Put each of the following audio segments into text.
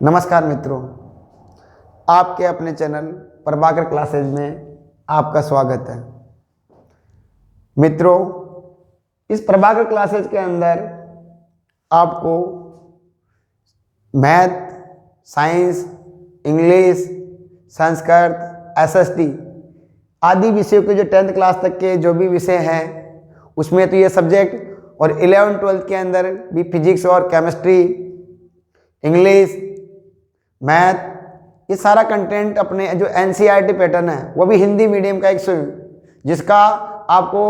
नमस्कार मित्रों, आपके अपने चैनल प्रभाकर क्लासेज में आपका स्वागत है। मित्रों, इस प्रभाकर क्लासेज के अंदर आपको math, science, English, Sanskrit, SST आदि विषयों के जो 10th क्लास तक के जो भी विषय हैं उसमें तो ये सब्जेक्ट, और 11th-12th के अंदर भी फिजिक्स और केमिस्ट्री, इंग्लिश, मैथ, ये सारा कंटेंट अपने जो एनसीईआरटी पैटर्न है वो भी हिंदी मीडियम का एक जिसका आपको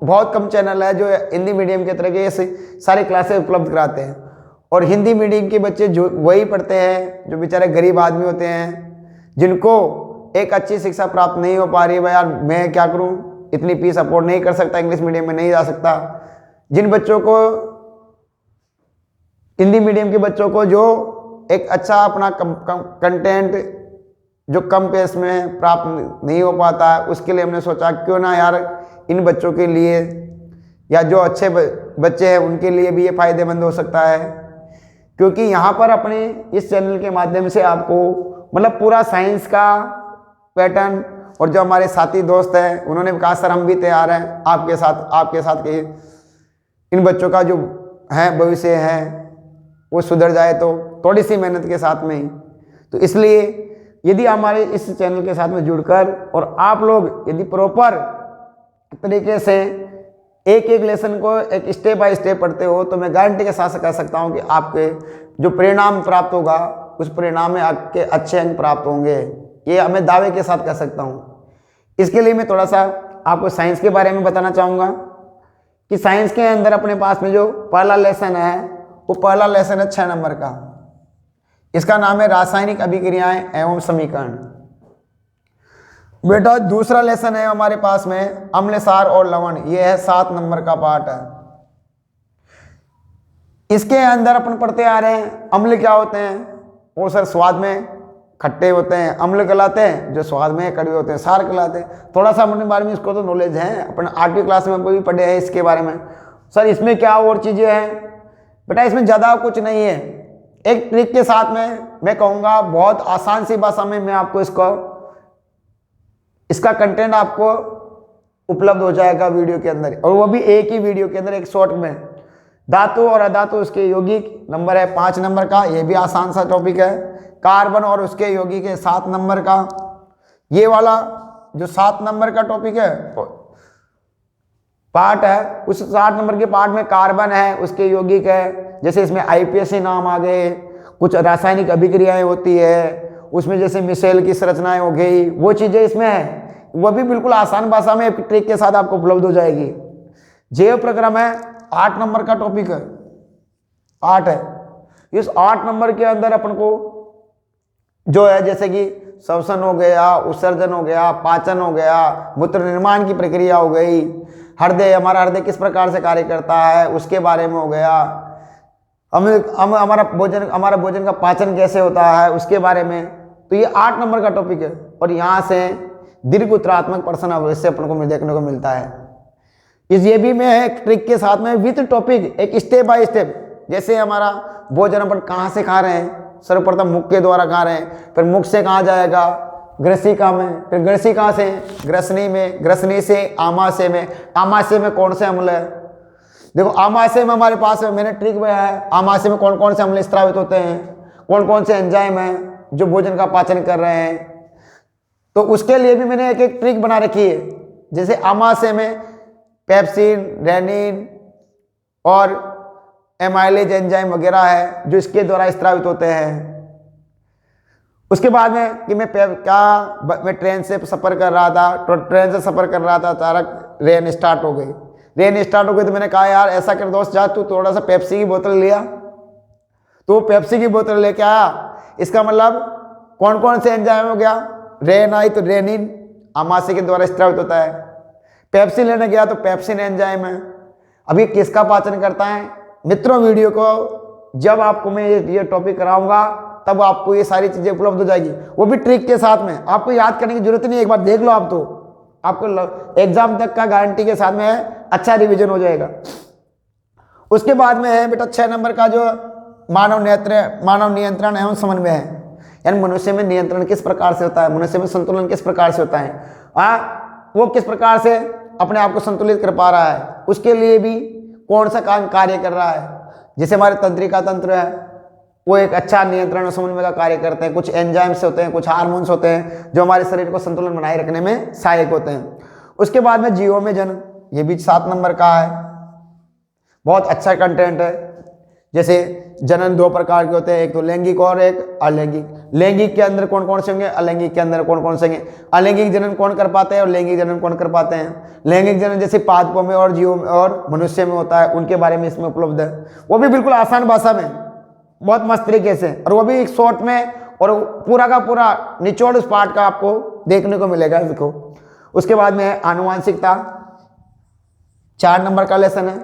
बहुत कम चैनल है जो हिंदी मीडियम के तरह के सारे क्लासेस उपलब्ध कराते हैं। और हिंदी मीडियम के बच्चे जो वही पढ़ते हैं जो बेचारे गरीब आदमी होते हैं, जिनको एक अच्छी शिक्षा प्राप्त नहीं हो पा रही है। भाई यार मैं क्या करूं, इतनी फीस अफोर्ड नहीं कर सकता, इंग्लिश मीडियम में नहीं जा सकता। जिन बच्चों को, हिंदी मीडियम के बच्चों को जो एक अच्छा अपना कंटेंट जो कम पेस में प्राप्त नहीं हो पाता है, उसके लिए हमने सोचा क्यों ना यार इन बच्चों के लिए या जो अच्छे बच्चे हैं उनके लिए भी ये फ़ायदेमंद हो सकता है। क्योंकि यहाँ पर अपने इस चैनल के माध्यम से आपको मतलब पूरा साइंस का पैटर्न, और जो हमारे साथी दोस्त हैं उन्होंने भी कहा सर हम भी तैयार हैं आपके साथ के इन बच्चों का जो है भविष्य है वो सुधर जाए, तो थोड़ी सी मेहनत के साथ में ही। तो इसलिए यदि हमारे इस चैनल के साथ में जुड़कर और आप लोग यदि प्रॉपर तरीके से एक एक लेसन को एक स्टेप बाय स्टेप पढ़ते हो, तो मैं गारंटी के साथ कह सकता हूं कि आपके जो परिणाम प्राप्त होगा उस परिणाम में आपके अच्छे अंक प्राप्त होंगे। ये मैं दावे के साथ कह सकता हूँ। इसके लिए मैं थोड़ा सा आपको साइंस के बारे में बताना चाहूँगा कि साइंस के अंदर अपने पास में जो पहला लेसन है वो पहला लेसन है 6 नंबर का। इसका नाम है रासायनिक अभिक्रियाएं एवं समीकरण। बेटा दूसरा लेसन है हमारे पास में अम्ल, सार और लवण। यह है 7 नंबर का पार्ट है। इसके अंदर अपन पढ़ते आ रहे हैं अम्ल क्या होते हैं, वो सर स्वाद में खट्टे होते हैं, अम्ल कहलाते हैं, जो स्वाद में कड़वे होते हैं सार कहलाते हैं। थोड़ा सा अपने बारे में इसको तो नॉलेज है, अपन 8वीं क्लास में भी पढ़े हैं इसके बारे में। सर इसमें क्या और चीज़ें हैं? बेटा इसमें ज़्यादा कुछ नहीं है। एक ट्रिक के साथ में मैं कहूँगा, बहुत आसान सी भाषा में मैं आपको इसका कंटेंट आपको उपलब्ध हो जाएगा वीडियो के अंदर, और वो भी एक ही वीडियो के अंदर एक शॉर्ट में। धातु और अधातु उसके यौगिक नंबर है 5 नंबर का, ये भी आसान सा टॉपिक है। कार्बन और उसके यौगिक है 7 नंबर का। ये वाला जो 7 नंबर का टॉपिक है पार्ट है, उस 7 नंबर के पार्ट में कार्बन है, उसके यौगिक है, जैसे इसमें आईपीएसी नाम आ गए, कुछ रासायनिक अभिक्रियाएं होती है उसमें, जैसे मिसेल की संरचनाएं हो गई, वो चीज़ें इसमें है। वो भी बिल्कुल आसान भाषा में एक ट्रिक के साथ आपको उपलब्ध हो जाएगी। जैव प्रक्रम है 8 नंबर का टॉपिक है, 8 है। इस 8 नंबर के अंदर अपन को जो है जैसे कि श्वसन हो गया, उत्सर्जन हो गया, पाचन हो गया, मूत्र निर्माण की प्रक्रिया हो गई, हृदय, हमारा हृदय किस प्रकार से कार्य करता है उसके बारे में हो गया, हमारा भोजन का पाचन कैसे होता है उसके बारे में। तो ये 8 नंबर का टॉपिक है, और यहाँ से दीर्घ उत्तरात्मक प्रश्न अवश्य अपन को देखने को मिलता है। ये भी मैं एक ट्रिक के साथ में विथ टॉपिक एक स्टेप बाय स्टेप, जैसे हमारा भोजन अपन कहाँ से खा रहे हैं, सर्वप्रथम मुख के द्वारा खा रहे हैं, फिर मुख से कहाँ जाएगा, ग्रसिका में, फिर ग्रसिका से ग्रसनी में, ग्रसनी से आमाशय में, आमाशय में कौन से अम्ल है। देखो आमाशय में हमारे पास मैंने ट्रिक में है, आमाशय में कौन कौन से अम्ल स्रावित होते हैं, कौन कौन से एंजाइम हैं जो भोजन का पाचन कर रहे हैं। तो उसके लिए भी मैंने एक एक ट्रिक बना रखी है। जैसे आमाशय में पेप्सिन, रेनिन और एमाइलेज एंजाइम वगैरह है जो इसके द्वारा स्रावित होते हैं। उसके बाद में कि मैं ट्रेन से सफ़र कर रहा था, तो ट्रेन से सफ़र कर रहा था, अचानक रेन स्टार्ट हो गई। तो मैंने कहा यार ऐसा कर दोस्त, जा तू थोड़ा सा पेप्सी की बोतल लिया, तो पेप्सी की बोतल लेके आया। इसका मतलब कौन कौन से एंजाइम हो गया, रेन आई तो रेनिन आमाशय के द्वारा स्रावित होता है, पेप्सी लेने गया तो पेप्सिन एंजाइम है। अभी किसका पाचन करता है मित्रों, वीडियो को जब आपको मैं ये टॉपिक कराऊंगा तब आपको ये सारी चीज़ें उपलब्ध हो जाएगी, वो भी ट्रिक के साथ में। आपको याद करने की जरूरत नहीं है, एक बार देख लो आप, तो आपको एग्जाम तक का गारंटी के साथ में अच्छा रिवीजन हो जाएगा। उसके बाद में है बेटा 6 नंबर का जो मानव नियंत्रण एवं समन्वय है, यानी मनुष्य में नियंत्रण किस प्रकार से होता है, मनुष्य में संतुलन किस प्रकार से होता है, वो किस प्रकार से अपने आप को संतुलित कर पा रहा है, उसके लिए भी कौन सा काम कार्य कर रहा है। जैसे हमारे तंत्रिका तंत्र है, वो एक अच्छा नियंत्रण और समन्वय का कार्य करते हैं। कुछ एंजाइम्स होते हैं, कुछ हार्मोन्स होते हैं जो हमारे शरीर को संतुलन बनाए रखने में सहायक होते हैं। उसके बाद में जीवों में जन्म, ये भी 7 नंबर का है, बहुत अच्छा कंटेंट है। जैसे जनन 2 प्रकार के होते हैं, एक तो लैंगिक और एक अलैंगिक। लैंगिक के अंदर कौन कौन से होंगे, अलैंगिक के अंदर कौन कौन से होंगे। अलैंगिक जनन कौन कर पाते हैं और लैंगिक जनन कौन कर पाते हैं। लैंगिक जनन जैसे पादपों में और जीवों में और मनुष्य में होता है, उनके बारे में इसमें उपलब्ध है। वो भी बिल्कुल आसान भाषा में, बहुत मस्त तरीके से, और वो भी एक शॉर्ट में, और पूरा का पूरा निचोड़ उस पाठ का आपको देखने को मिलेगा। देखो उसके बाद में आनुवांशिकता, 4 नंबर का लेसन है।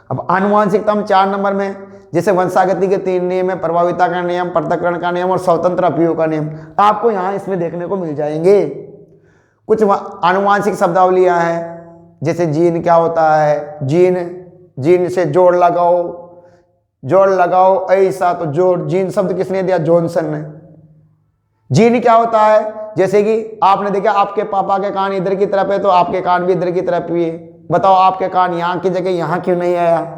अब आनुवांशिकता में 4 नंबर में जैसे वंशागति के 3 नियम है, प्रभाविता का नियम, पृथक्करण का नियम और स्वतंत्र अपयोग का नियम, आपको यहाँ इसमें देखने को मिल जाएंगे। कुछ आनुवांशिक शब्दावलियाँ हैं, जैसे जीन क्या होता है, जीन से जोड़ लगाओ ऐसा, तो जोड़ जीन शब्द किसने दिया, जॉनसन ने। जीन क्या होता है, जैसे कि आपने देखा आपके पापा के कान इधर की तरफ है तो आपके कान भी इधर की तरफ ही है। बताओ आपके कान यहाँ की जगह यहाँ क्यों नहीं आया।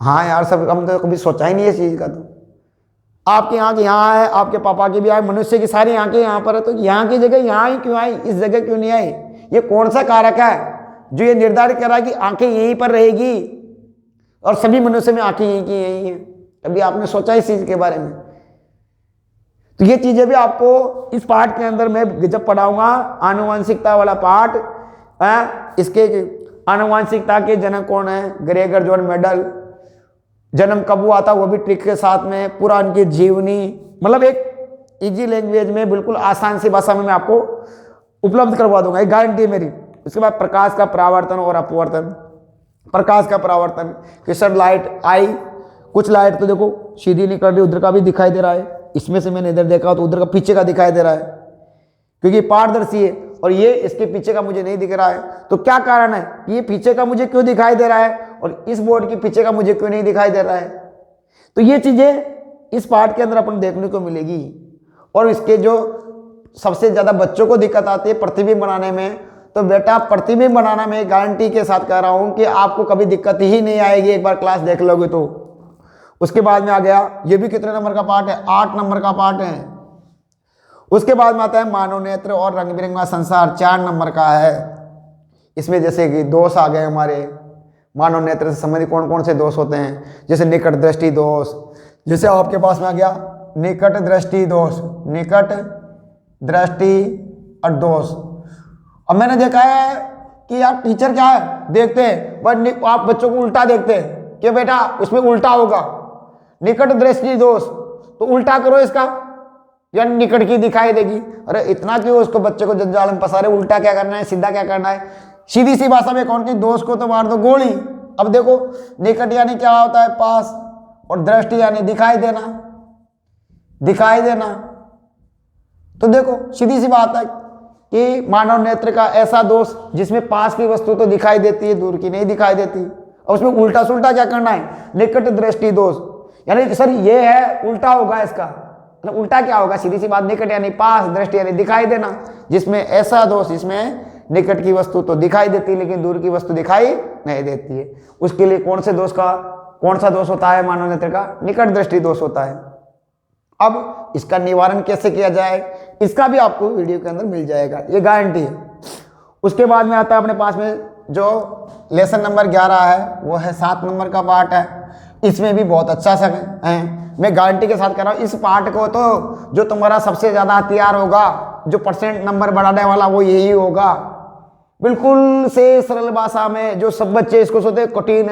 हाँ यार, सब हम तो कभी सोचा ही नहीं है इस चीज का। तो आपके यहाँ की यहाँ है, आपके पापा की भी आए, मनुष्य की सारी आंखें यहाँ पर है, तो यहाँ की जगह यहाँ ही क्यों आई, इस जगह क्यों नहीं आई। ये कौन सा कारक है जो ये निर्धारित करा कि आंखें यहीं पर रहेगी और सभी मनुष्य में आंखें यहीं की यहीं है। कभी आपने सोचा इस चीज के बारे में। तो ये चीजें भी आपको इस पाठ के अंदर मैं जब पढ़ाऊंगा, आनुवांशिकता वाला पाठ है, इसके आनुवांशिकता के जनक कौन है, ग्रेगर जॉन मेडल। जन्म कब हुआ था वो भी ट्रिक के साथ में, पूरा उनकी जीवनी, मतलब एक इजी लैंग्वेज में, बिल्कुल आसान सी भाषा में मैं आपको उपलब्ध करवा दूंगा, ये गारंटी है मेरी। उसके बाद प्रकाश का परावर्तन और अपवर्तन। प्रकाश का परावर्तन, किसर लाइट आई, कुछ लाइट तो देखो सीधी निकल रही, उधर का भी दिखाई दे रहा है, इसमें से मैंने इधर देखा तो उधर का पीछे का दिखाई दे रहा है, क्योंकि पारदर्शी है, और ये इसके पीछे का मुझे नहीं दिख रहा है। तो क्या कारण है कि ये पीछे का मुझे क्यों दिखाई दे रहा है और इस बोर्ड के पीछे का मुझे क्यों नहीं दिखाई दे रहा है। तो ये चीजें इस पाठ के अंदर अपन देखने को मिलेगी। और इसके जो सबसे ज्यादा बच्चों को दिक्कत आती है प्रतिबिंब बनाने में, तो बेटा प्रतिबिंब बनाना मैं गारंटी के साथ कह रहा हूं कि आपको कभी दिक्कत ही नहीं आएगी, एक बार क्लास देख लोगे तो। उसके बाद में आ गया, ये भी कितने नंबर का पार्ट है, 8 नंबर का पार्ट है। उसके बाद में आता है मानव नेत्र और रंग बिरंगा संसार, 4 नंबर का है। इसमें जैसे कि दोष आ गए हमारे, मानव नेत्र से संबंधित कौन कौन से दोष होते हैं, जैसे निकट दृष्टि दोष, जैसे आपके पास में आ गया निकट दृष्टि दोष, निकट दृष्टि और दोष। अब मैंने देखा है कि यार टीचर क्या है देखते हैं, बट आप बच्चों को उल्टा देखते हैं कि बेटा उसमें उल्टा होगा, निकट दृष्टि दोष, तो उल्टा करो इसका, या निकट की दिखाई देगी। अरे इतना क्यों उसको बच्चे को जंजाल में फंसा रहे, उल्टा क्या करना है, सीधा क्या करना है। सीधी सी भाषा में कौन की, दोष को तो मार दो गोली। अब देखो निकट यानी क्या होता है, पास, और दृष्टि यानी दिखाई देना, दिखाई देना। तो देखो सीधी सी बात है कि मानव नेत्र का ऐसा दोष जिसमें पास की वस्तु तो दिखाई देती है, दूर की नहीं दिखाई देती, और उसमें उल्टा सुल्टा क्या करना है, निकट दृष्टि दोष, यानी सर ये है उल्टा होगा इसका, मतलब उल्टा क्या होगा, सीधी सी बात, निकट यानी पास, दृष्टि यानी दिखाई देना, जिसमें ऐसा दोष जिसमें निकट की वस्तु तो दिखाई देती है लेकिन दूर की वस्तु दिखाई नहीं देती है। उसके लिए कौन सा दोष होता है मानव नेत्र का, निकट दृष्टि दोष होता है। अब इसका निवारण कैसे किया जाए, इसका भी आपको वीडियो के अंदर मिल जाएगा, ये गारंटी है। उसके बाद में आता है अपने पास में जो लेसन नंबर 11 है, वो है 7 नंबर का पार्ट है। इसमें भी बहुत अच्छा सा है, मैं गारंटी के साथ कह रहा हूँ, इस पार्ट को तो जो तुम्हारा सबसे ज्यादा हथियार होगा, जो परसेंट नंबर बढ़ाने वाला, वो यही होगा। बिल्कुल से सरल भाषा में, जो सब बच्चे इसको सोचते कठिन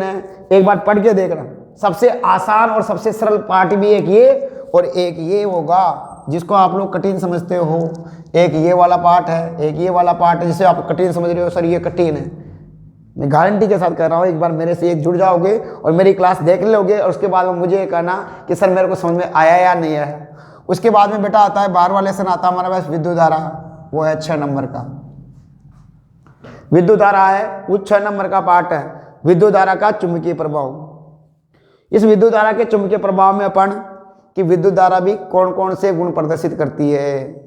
है, एक बार पढ़ के देखना। सबसे आसान और सबसे सरल पार्ट भी एक ये और एक ये होगा, जिसको आप लोग कठिन समझते हो। एक ये वाला पार्ट है, एक ये वाला पार्ट है, जिसे आप कठिन समझ रहे हो, सर ये कठिन है। मैं गारंटी के साथ कह रहा हूँ, एक बार मेरे से एक जुड़ जाओगे और मेरी क्लास देख लोगे, और उसके बाद में मुझे ये कहना कि सर मेरे को समझ में आया या नहीं आया। उसके बाद में बेटा आता है 12वां लेसन आता है हमारे पास विद्युत धारा, वो है 6 नंबर का। विद्युत धारा है वो 6 नंबर का पार्ट है, विद्युत धारा का चुंबकीय प्रभाव। इस विद्युत धारा के चुंबकीय प्रभाव में अपन कि विद्युत धारा भी कौन कौन से गुण प्रदर्शित करती है,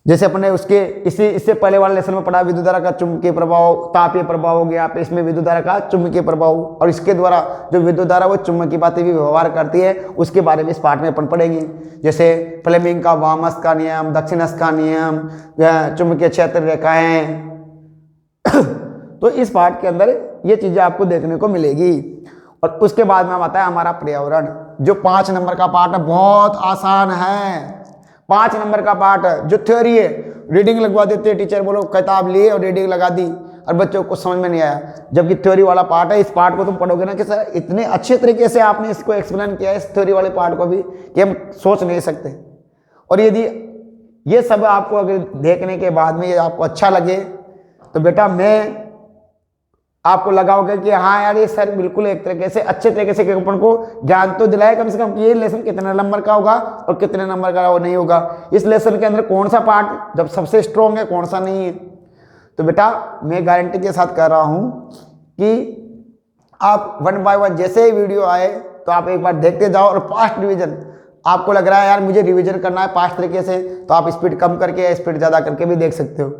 जैसे अपने उसके इससे पहले वाले लेसन में पढ़ा विद्युत धारा का चुंबकीय प्रभाव, तापीय प्रभाव हो गया, इसमें विद्युत धारा का चुंबकीय प्रभाव, और इसके द्वारा जो विद्युत धारा वो चुंबकीय बातें भी व्यवहार करती है, उसके बारे में इस पाठ में अपन पढ़ेंगे। जैसे फ्लेमिंग का वामस्थ का नियम, दक्षिणस्थ का नियम, चुंबकीय क्षेत्र रेखाएं। तो इस पाठ के अंदर ये चीजें आपको देखने को मिलेगी। और उसके बाद में आता है हमारा पर्यावरण, जो 5 नंबर का पाठ है, बहुत आसान है। 5 नंबर का पाठ है, जो थ्योरी है, रीडिंग लगवा देते हैं टीचर, बोलो किताब लिए और रीडिंग लगा दी और बच्चों को समझ में नहीं आया। जबकि थ्योरी वाला पार्ट है, इस पार्ट को तुम पढ़ोगे ना कि सर इतने अच्छे तरीके से आपने इसको एक्सप्लेन किया है, इस थ्योरी वाले पार्ट को भी, कि हम सोच नहीं सकते। और यदि ये सब आपको अगर देखने के बाद में ये आपको अच्छा लगे तो बेटा मैं आपको लगाओगे कि हाँ यार ये सर बिल्कुल एक तरीके से अच्छे तरीके से अपन को ज्ञान तो दिलाए कम से कम कि ये लेसन कितने नंबर का होगा और कितने नंबर का वो नहीं होगा, इस लेसन के अंदर कौन सा पार्ट जब सबसे स्ट्रॉन्ग है कौन सा नहीं है। तो बेटा मैं गारंटी के साथ कह रहा हूँ कि आप 1 बाय 1 जैसे ही वीडियो आए तो आप एक बार देखते जाओ, और पास्ट रिविजन आपको लग रहा है यार मुझे रिविजन करना है पास्ट तरीके से, तो आप स्पीड कम करके या स्पीड ज़्यादा करके भी देख सकते हो,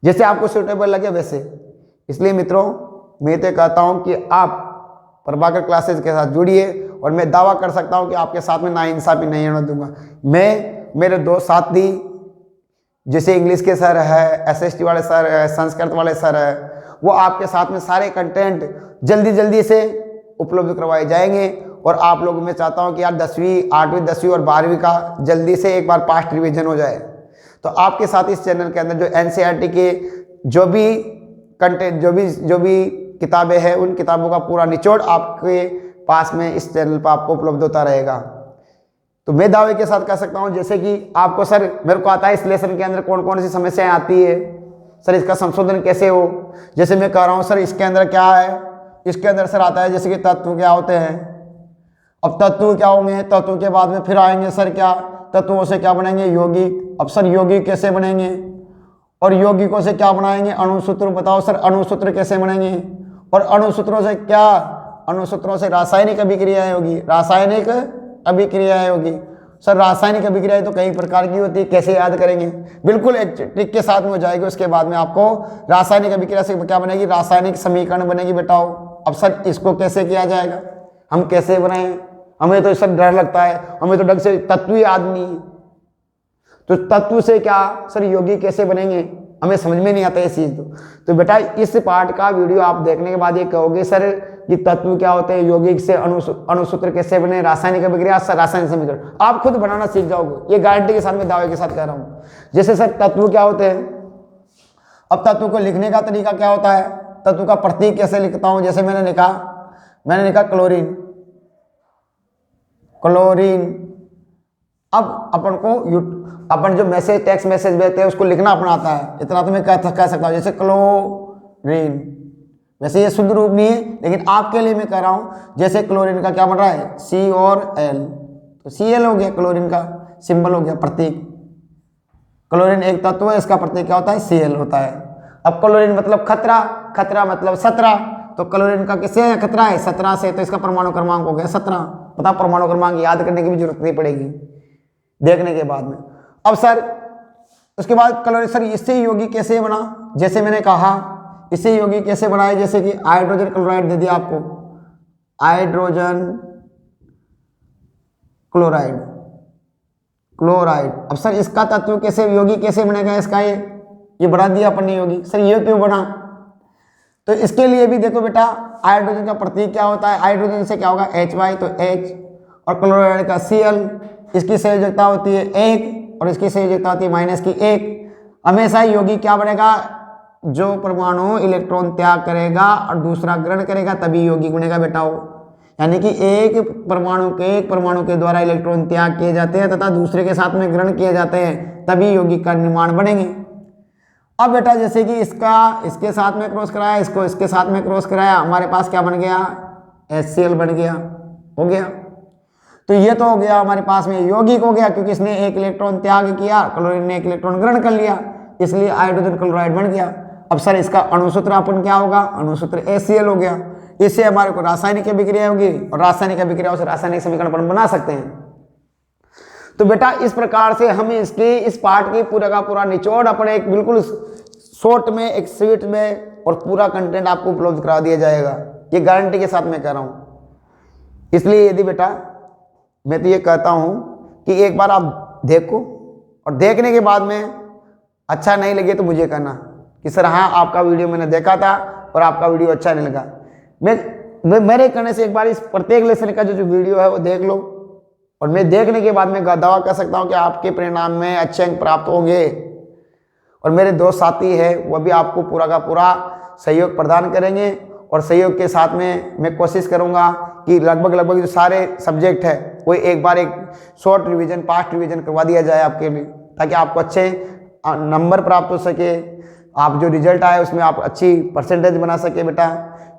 जैसे आपको सूटेबल लगे वैसे। इसलिए मित्रों मैं तो कहता हूं कि आप प्रभाकर क्लासेस के साथ जुड़िए, और मैं दावा कर सकता हूं कि आपके साथ में नाइंसाफी नहीं होने दूंगा। मैं, मेरे 2 साथी जैसे इंग्लिश के सर है, SST वाले सर है, संस्कृत वाले सर है, वो आपके साथ में सारे कंटेंट जल्दी जल्दी से उपलब्ध करवाए जाएंगे। और आप लोगों में चाहता हूँ कि यार 10वीं 8वीं 10वीं और 12वीं का जल्दी से एक बार पास्ट रिविजन हो जाए। तो आपके साथ इस चैनल के अंदर जो NCERT के जो भी कंटेंट जो भी किताबें हैं उन किताबों का पूरा निचोड़ आपके पास में इस चैनल पर आपको उपलब्ध होता रहेगा। तो मैं दावे के साथ कह सकता हूं जैसे कि आपको सर मेरे को आता है इस लेसन के अंदर कौन कौन सी समस्याएं आती है, सर इसका संशोधन कैसे हो। जैसे मैं कह रहा हूं सर इसके अंदर क्या है, इसके अंदर सर आता है जैसे कि तत्व क्या होते हैं। अब तत्व क्या होंगे, तत्व के बाद में फिर आएंगे सर क्या तत्वों से क्या बनेंगे यौगिक। अब सर यौगिक कैसे बनेंगे, और यौगिकों से क्या बनाएंगे अणुसूत्र। बताओ सर अणुसूत्र कैसे बनेंगे, और अणुसूत्रों से क्या, अणुसूत्रों से रासायनिक अभिक्रियाएं होगी, रासायनिक अभिक्रियाएं होगी। सर रासायनिक अभिक्रियाएं तो कई प्रकार की होती है, कैसे याद करेंगे, बिल्कुल एक ट्रिक के साथ में हो जाएगी। उसके बाद में आपको रासायनिक अभिक्रिया से क्या बनेगी, रासायनिक समीकरण बनेगी बेटाओ। अब सर इसको कैसे किया जाएगा, हम कैसे बनाएं, हमें तो सर डर लगता है, हमें तो ढंग से तत्व ही याद नहीं है। तो तत्व से क्या सर यौगिक कैसे बनेंगे, हमें समझ में नहीं आता ये चीज। तो बेटा इस पार्ट का वीडियो आप देखने के बाद ये कहोगे सर ये तत्व क्या होते हैं, यौगिक से अणुसूत्र कैसे बने, रासायनिक अभिक्रिया, रासायनिक समीकरण आप खुद बनाना सीख जाओगे, ये गारंटी के साथ में दावे के साथ कह रहा हूँ। जैसे सर तत्व क्या होते हैं, अब तत्व को लिखने का तरीका क्या होता है, तत्व का प्रतीक कैसे लिखता हूं। जैसे मैंने लिखा क्लोरीन, क्लोरीन। अब अपन जो मैसेज टेक्स्ट मैसेज भेजते हैं उसको लिखना अपना आता है, इतना तो मैं कह सकता हूँ जैसे क्लोरीन। वैसे ये शुद्ध रूप नहीं है लेकिन आपके लिए मैं कह रहा हूँ। जैसे क्लोरीन का क्या बन रहा है C और L, तो Cl हो गया, क्लोरीन का सिंबल हो गया, प्रतीक। क्लोरीन एक तत्व है, इसका प्रतीक क्या होता है Cl होता है। अब क्लोरीन मतलब खतरा, खतरा मतलब 17, तो क्लोरीन का किससे खतरा है 17 से, तो इसका परमाणु क्रमांक हो गया 17। पता परमाणु क्रमांक याद करने की भी जरूरत नहीं पड़ेगी देखने के बाद में। अब सर उसके बाद क्लोरीन सर इससे यौगिक कैसे बना, जैसे मैंने कहा इससे यौगिक कैसे बनाए, जैसे कि हाइड्रोजन क्लोराइड दे दिया आपको, हाइड्रोजन क्लोराइड, क्लोराइड। अब सर इसका तत्व कैसे यौगिक कैसे बनेगा, इसका ये बढ़ा दिया अपन ने यौगिक, सर ये क्यों बना। तो इसके लिए भी देखो बेटा हाइड्रोजन का प्रतीक क्या होता है, हाइड्रोजन से क्या होगा HY, तो H, और क्लोराइड का Cl, इसकी संयोजकता होती है 1 और इसकी संयोजकता होती है -1। हमेशा यौगिक क्या बनेगा, जो परमाणु इलेक्ट्रॉन त्याग करेगा और दूसरा ग्रहण करेगा तभी यौगिक बनेगा बेटाओ। यानी कि एक परमाणु के द्वारा इलेक्ट्रॉन त्याग किए जाते हैं तथा दूसरे के साथ में ग्रहण किए जाते हैं तभी यौगिक का निर्माण बनेंगे। अब बेटा जैसे कि इसका इसके साथ में क्रॉस कराया, इसको इसके साथ में क्रॉस कराया, हमारे पास क्या बन गया HCl बन गया, हो गया। तो ये तो हो गया हमारे पास में यौगिक हो गया, क्योंकि इसने 1 इलेक्ट्रॉन त्याग किया, क्लोरीन ने 1 इलेक्ट्रॉन ग्रहण कर लिया, इसलिए हाइड्रोजन क्लोराइड बन गया। अब सर इसका अणुसूत्र अपन क्या होगा, अणुसूत्र HCl हो गया। इससे हमारे को रासायनिक अभिक्रिया होगी और रासायनिक अभिक्रियाओं से रासायनिक समीकरण अपन बना सकते हैं। तो बेटा इस प्रकार से हम इसकी इस पार्ट की पूरा का पूरा निचोड़ अपने एक बिल्कुल शॉर्ट में, एक स्वीट में और पूरा कंटेंट आपको उपलब्ध करा दिया जाएगा, ये गारंटी के साथ मैं कह रहा हूँ। इसलिए यदि बेटा मैं तो ये कहता हूँ कि एक बार आप देखो और देखने के बाद में अच्छा नहीं लगे तो मुझे कहना कि सर हाँ आपका वीडियो मैंने देखा था और आपका वीडियो अच्छा नहीं लगा। मैं मेरे कहने से एक बार इस प्रत्येक लेसन का जो वीडियो है वो देख लो और मैं देखने के बाद में दावा कर सकता हूँ कि आपके परिणाम में अच्छे अंक प्राप्त होंगे और मेरे दोस्त साथी है वो भी आपको पूरा का पूरा सहयोग प्रदान करेंगे। और सहयोग के साथ में मैं कोशिश करूँगा कि लगभग जो सारे सब्जेक्ट है वो एक बार एक शॉर्ट रिवीजन, फास्ट रिवीजन करवा दिया जाए आपके लिए, ताकि आपको अच्छे नंबर प्राप्त हो सके, आप जो रिजल्ट आए उसमें आप अच्छी परसेंटेज बना सके बेटा।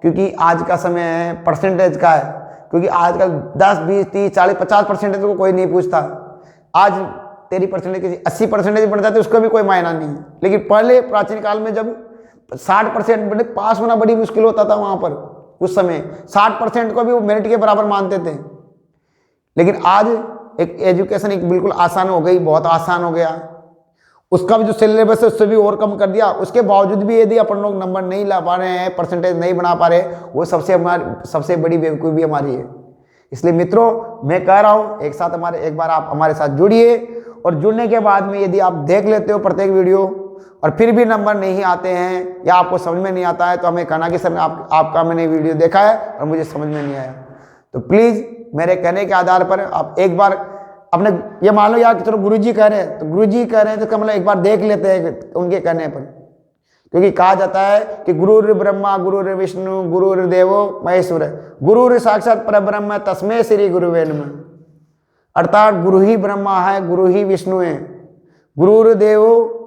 क्योंकि आज का समय है परसेंटेज का है, क्योंकि आजकल 10, 20, 30, 40, 50% को कोई नहीं पूछता। आज तेरी परसेंटेज किसी 80% बढ़ जाती है उसका भी कोई मायना नहीं। लेकिन पहले प्राचीन काल में जब 60% पास होना बड़ी मुश्किल होता था, वहाँ पर उस समय 60% को भी वो मेरिट के बराबर मानते थे। लेकिन आज एक एजुकेशन एक बिल्कुल आसान हो गई, बहुत आसान हो गया। उसका भी जो सिलेबस है उससे भी और कम कर दिया। उसके बावजूद भी यदि अपन लोग नंबर नहीं ला पा रहे हैं, परसेंटेज नहीं बना पा रहे, वो सबसे बड़ी बेवकूफ़ी हमारी है। इसलिए मित्रों मैं कह रहा हूँ एक साथ एक बार आप हमारे साथ जुड़िए और जुड़ने के बाद में यदि आप देख लेते हो प्रत्येक वीडियो और फिर भी नंबर नहीं आते हैं या आपको समझ में नहीं आता है तो हमें कहना कि सर आपका मैंने वीडियो देखा है और मुझे समझ में नहीं आया। तो प्लीज़ मेरे कहने के आधार पर आप एक बार अपने ये मान लो यार कि चलो गुरुजी कह रहे हैं तो गुरुजी कह रहे हैं तो इसका मतलब एक बार देख लेते हैं उनके कहने पर। क्योंकि कहा जाता है कि गुरुर् ब्रह्मा गुरुर् विष्णु गुरुर् देवो महेश्वर, गुरुर् साक्षात परब्रह्म तस्मै श्री गुरुवे नमः। अर्थात गुरु ही ब्रह्मा है, गुरु ही विष्णु है, गुरुर् देवो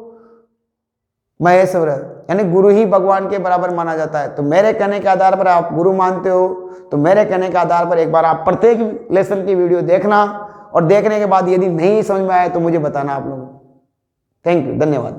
महेश्वर, यानी गुरु ही भगवान के बराबर माना जाता है। तो मेरे कहने के आधार पर आप गुरु मानते हो तो मेरे कहने के आधार पर एक बार आप प्रत्येक लेसन की वीडियो देखना और देखने के बाद यदि नहीं समझ में आए तो मुझे बताना आप लोगों को। थैंक यू, धन्यवाद।